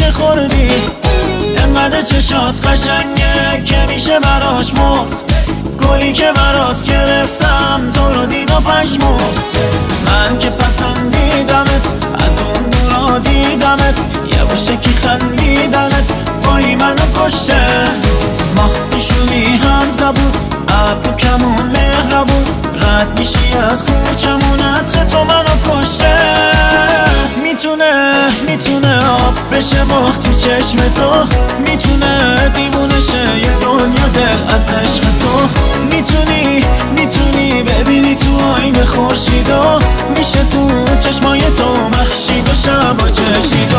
که خوردی، انقدر چشات قشنگه که میشه براش مرد. گلی که برات گرفتم تو رو دید و پشمرد. من که پسندیدمت از اون دورا دیدمت، یه باشه که خندیدنت وای منو کشته. ماه پیشونی هم زبون، ابرو کمون مهربون، رد میشی از کوچمون، عطر تو منو کشته. میتونه آب بشه ماه تو چشم تو، میتونه دیوونه شه یه دنیا دل از عشق تو. میتونی ببینی تو آینه خورشیدو، میشه تو چشمای تو محشید و شب و چشیدو.